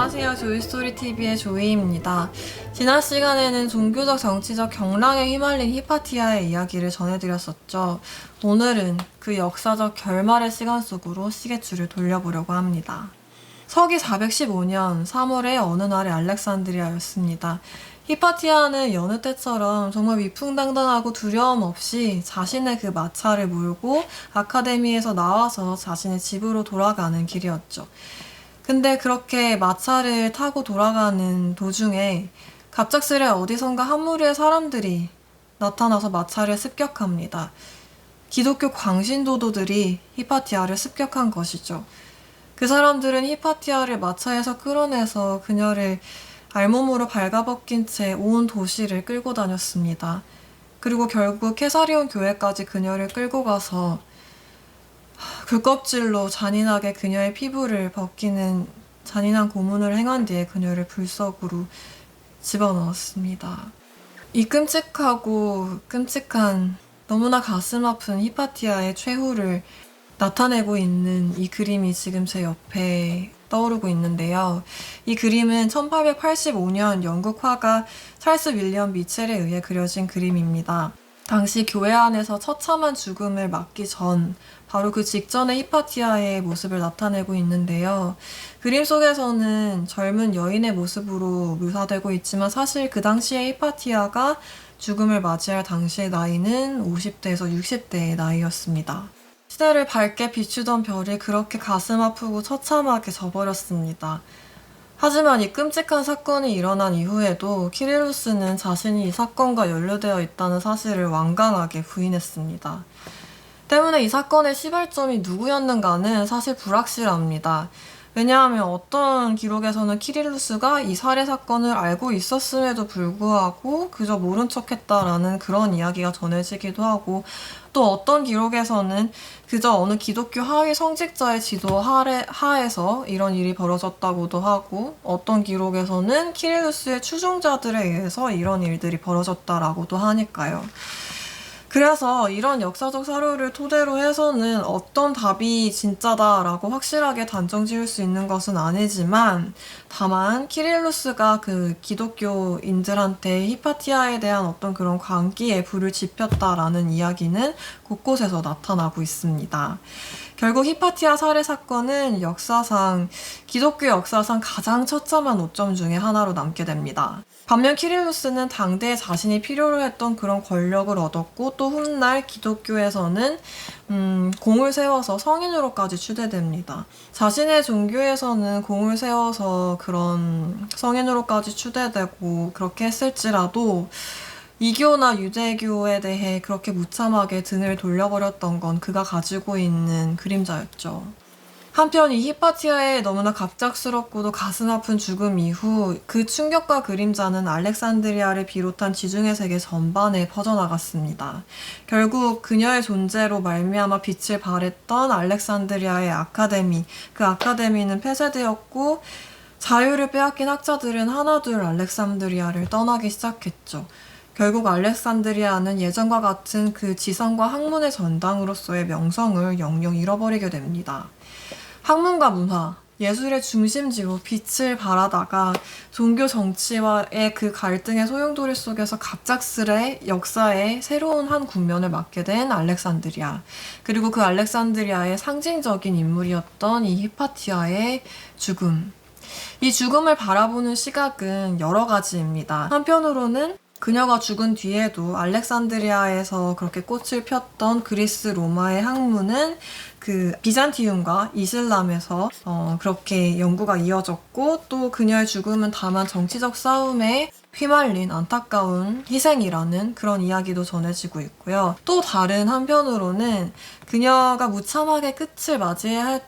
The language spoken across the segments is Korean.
안녕하세요. 조이스토리TV의 조이입니다. 지난 시간에는 종교적 정치적 경랑에 휘말린 히파티아의 이야기를 전해드렸었죠. 오늘은 그 역사적 결말의 시간 속으로 시계줄을 돌려보려고 합니다. 서기 415년 3월의 어느 날의 알렉산드리아였습니다. 히파티아는 여느 때처럼 정말 위풍당당하고 두려움 없이 자신의 그 마차를 몰고 아카데미에서 나와서 자신의 집으로 돌아가는 길이었죠. 근데 그렇게 마차를 타고 돌아가는 도중에 갑작스레 어디선가 한 무리의 사람들이 나타나서 마차를 습격합니다. 기독교 광신도도들이 히파티아를 습격한 것이죠. 그 사람들은 히파티아를 마차에서 끌어내서 그녀를 알몸으로 발가벗긴 채 온 도시를 끌고 다녔습니다. 그리고 결국 케사리온 교회까지 그녀를 끌고 가서 굴껍질로 잔인하게 그녀의 피부를 벗기는 잔인한 고문을 행한 뒤에 그녀를 불석으로 집어넣었습니다. 이 끔찍하고 끔찍한 너무나 가슴 아픈 히파티아의 최후를 나타내고 있는 이 그림이 지금 제 옆에 떠오르고 있는데요. 이 그림은 1885년 영국 화가 찰스 윌리엄 미첼에 의해 그려진 그림입니다. 당시 교회 안에서 처참한 죽음을 맞기 전 바로 그 직전의 히파티아의 모습을 나타내고 있는데요. 그림 속에서는 젊은 여인의 모습으로 묘사되고 있지만 사실 그 당시의 히파티아가 죽음을 맞이할 당시의 나이는 50대에서 60대의 나이였습니다. 시대를 밝게 비추던 별이 그렇게 가슴 아프고 처참하게 져버렸습니다. 하지만 이 끔찍한 사건이 일어난 이후에도 키릴루스는 자신이 이 사건과 연루되어 있다는 사실을 완강하게 부인했습니다. 때문에 이 사건의 시발점이 누구였는가는 사실 불확실합니다. 왜냐하면 어떤 기록에서는 키릴루스가 이 살해 사건을 알고 있었음에도 불구하고 그저 모른 척했다라는 그런 이야기가 전해지기도 하고, 또 어떤 기록에서는 그저 어느 기독교 하위 성직자의 지도 하에서 이런 일이 벌어졌다고도 하고, 어떤 기록에서는 키릴루스의 추종자들에 의해서 이런 일들이 벌어졌다라고도 하니까요. 그래서 이런 역사적 사료를 토대로 해서는 어떤 답이 진짜다라고 확실하게 단정 지을 수 있는 것은 아니지만, 다만 키릴루스가 그 기독교인들한테 히파티아에 대한 어떤 그런 광기에 불을 지폈다라는 이야기는 곳곳에서 나타나고 있습니다. 결국 히파티아 살해 사건은 기독교 역사상 가장 처참한 오점 중에 하나로 남게 됩니다. 반면 키릴루스는 당대에 자신이 필요로 했던 그런 권력을 얻었고, 또 훗날 기독교에서는 공을 세워서 성인으로까지 추대됩니다. 자신의 종교에서는 공을 세워서 그런 성인으로까지 추대되고 그렇게 했을지라도 이교나 유대교에 대해 그렇게 무참하게 등을 돌려버렸던 건 그가 가지고 있는 그림자였죠. 한편 이 히파티아의 너무나 갑작스럽고도 가슴 아픈 죽음 이후 그 충격과 그림자는 알렉산드리아를 비롯한 지중해 세계 전반에 퍼져나갔습니다. 결국 그녀의 존재로 말미암아 빛을 발했던 알렉산드리아의 아카데미, 그 아카데미는 폐쇄되었고, 자유를 빼앗긴 학자들은 하나둘 알렉산드리아를 떠나기 시작했죠. 결국 알렉산드리아는 예전과 같은 그 지성과 학문의 전당으로서의 명성을 영영 잃어버리게 됩니다. 학문과 문화, 예술의 중심지로 빛을 발하다가 종교 정치와의 그 갈등의 소용돌이 속에서 갑작스레 역사의 새로운 한 국면을 맞게 된 알렉산드리아. 그리고 그 알렉산드리아의 상징적인 인물이었던 이 히파티아의 죽음. 이 죽음을 바라보는 시각은 여러 가지입니다. 한편으로는 그녀가 죽은 뒤에도 알렉산드리아에서 그렇게 꽃을 폈던 그리스 로마의 학문은 그 비잔티움과 이슬람에서 그렇게 연구가 이어졌고, 또 그녀의 죽음은 다만 정치적 싸움에 휘말린 안타까운 희생이라는 그런 이야기도 전해지고 있고요. 또 다른 한편으로는 그녀가 무참하게 끝을 맞이해야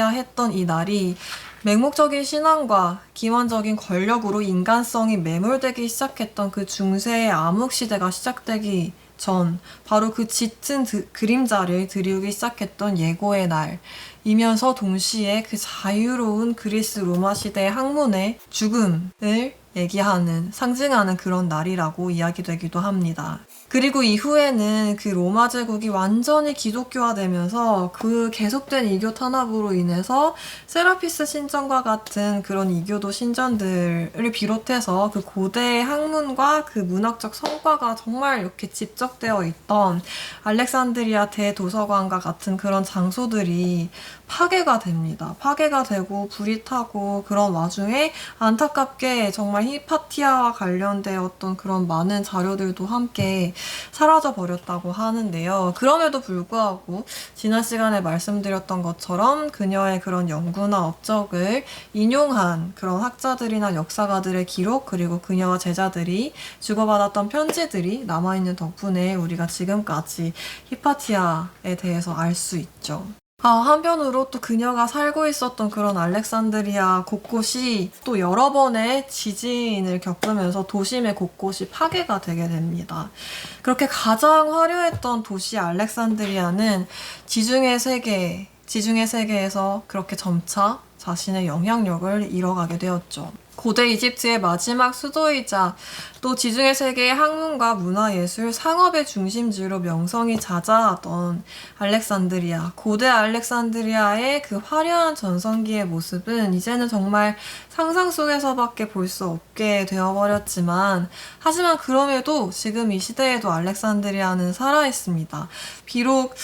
했던 이 날이 맹목적인 신앙과 기원적인 권력으로 인간성이 매몰되기 시작했던 그 중세의 암흑시대가 시작되기 전, 바로 그 짙은 그림자를 드리우기 시작했던 예고의 날이면서 동시에 그 자유로운 그리스 로마 시대의 학문의 죽음을 얘기하는, 상징하는 그런 날이라고 이야기되기도 합니다. 그리고 이후에는 그 로마 제국이 완전히 기독교화되면서 그 계속된 이교 탄압으로 인해서 세라피스 신전과 같은 그런 이교도 신전들을 비롯해서 그 고대의 학문과 그 문학적 성과가 정말 이렇게 집적되어 있던 알렉산드리아 대도서관과 같은 그런 장소들이 파괴가 됩니다. 파괴가 되고 불이 타고 그런 와중에 안타깝게 정말 히파티아와 관련되었던 그런 많은 자료들도 함께 사라져 버렸다고 하는데요. 그럼에도 불구하고 지난 시간에 말씀드렸던 것처럼 그녀의 그런 연구나 업적을 인용한 그런 학자들이나 역사가들의 기록, 그리고 그녀와 제자들이 주고받았던 편지들이 남아있는 덕분에 우리가 지금까지 히파티아에 대해서 알 수 있죠. 한편으로 또 그녀가 살고 있었던 그런 알렉산드리아 곳곳이 또 여러 번의 지진을 겪으면서 도심의 곳곳이 파괴가 되게 됩니다. 그렇게 가장 화려했던 도시 알렉산드리아는 지중해 세계에서 그렇게 점차 자신의 영향력을 잃어가게 되었죠. 고대 이집트의 마지막 수도이자 또 지중해 세계의 학문과 문화예술, 상업의 중심지로 명성이 자자하던 알렉산드리아, 고대 알렉산드리아의 그 화려한 전성기의 모습은 이제는 정말 상상 속에서밖에 볼 수 없게 되어버렸지만, 하지만 그럼에도 지금 이 시대에도 알렉산드리아는 살아있습니다. 비록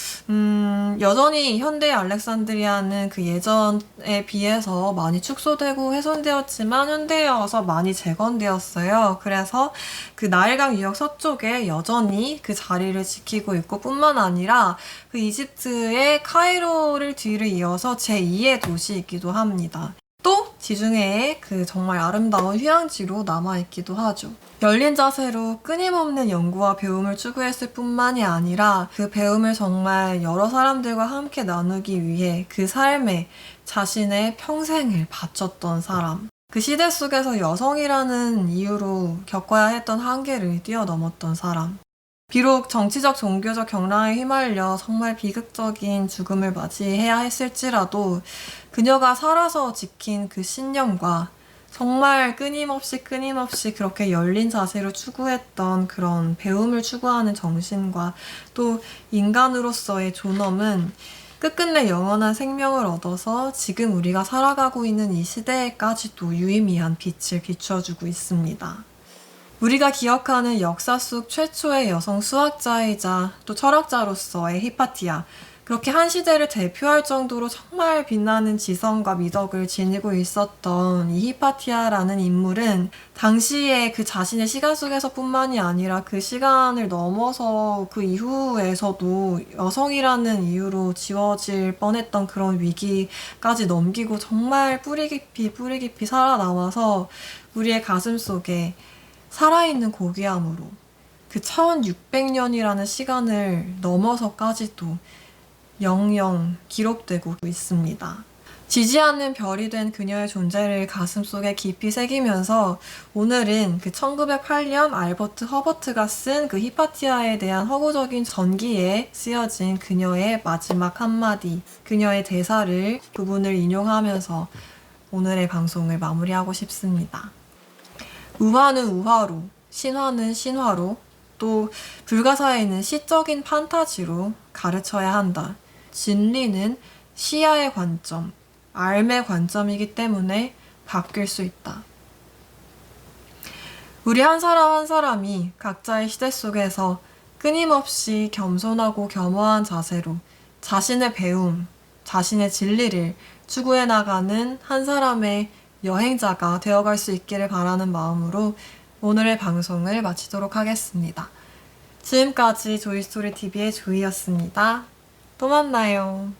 여전히 현대의 알렉산드리아는 그 예전에 비해서 많이 축소되고 훼손되었지만 현대에 와서 많이 재건되었어요. 그래서 그 나일강 유역 서쪽에 여전히 그 자리를 지키고 있고, 뿐만 아니라 그 이집트의 카이로를 뒤를 이어서 제2의 도시이기도 합니다. 또 지중해의 그 정말 아름다운 휴양지로 남아있기도 하죠. 열린 자세로 끊임없는 연구와 배움을 추구했을 뿐만이 아니라 그 배움을 정말 여러 사람들과 함께 나누기 위해 그 삶에 자신의 평생을 바쳤던 사람. 그 시대 속에서 여성이라는 이유로 겪어야 했던 한계를 뛰어넘었던 사람. 비록 정치적, 종교적 경랑에 휘말려 정말 비극적인 죽음을 맞이해야 했을지라도 그녀가 살아서 지킨 그 신념과 정말 끊임없이 그렇게 열린 자세로 추구했던 그런 배움을 추구하는 정신과 또 인간으로서의 존엄은 끝끝내 영원한 생명을 얻어서 지금 우리가 살아가고 있는 이 시대에까지도 유의미한 빛을 비춰주고 있습니다. 우리가 기억하는 역사 속 최초의 여성 수학자이자 또 철학자로서의 히파티아, 그렇게 한 시대를 대표할 정도로 정말 빛나는 지성과 미덕을 지니고 있었던 이 히파티아라는 인물은 당시에 그 자신의 시간 속에서 뿐만이 아니라 그 시간을 넘어서 그 이후에서도 여성이라는 이유로 지워질 뻔했던 그런 위기까지 넘기고 정말 뿌리 깊이 살아남아서 우리의 가슴 속에 살아있는 고귀함으로 그 1600년이라는 시간을 넘어서까지도 영영 기록되고 있습니다. 지지 않는 별이 된 그녀의 존재를 가슴속에 깊이 새기면서 오늘은 그 1908년 알버트 허버트가 쓴 그 히파티아에 대한 허구적인 전기에 쓰여진 그녀의 마지막 한마디, 그녀의 대사를 부분을 인용하면서 오늘의 방송을 마무리하고 싶습니다. 우화는 우화로, 신화는 신화로, 또 불가사의는 시적인 판타지로 가르쳐야 한다. 진리는 시야의 관점, 삶의 관점이기 때문에 바뀔 수 있다. 우리 한 사람 한 사람이 각자의 시대 속에서 끊임없이 겸손하고 겸허한 자세로 자신의 배움, 자신의 진리를 추구해 나가는 한 사람의 여행자가 되어갈 수 있기를 바라는 마음으로 오늘의 방송을 마치도록 하겠습니다. 지금까지 조이스토리TV의 조이였습니다. 또 만나요.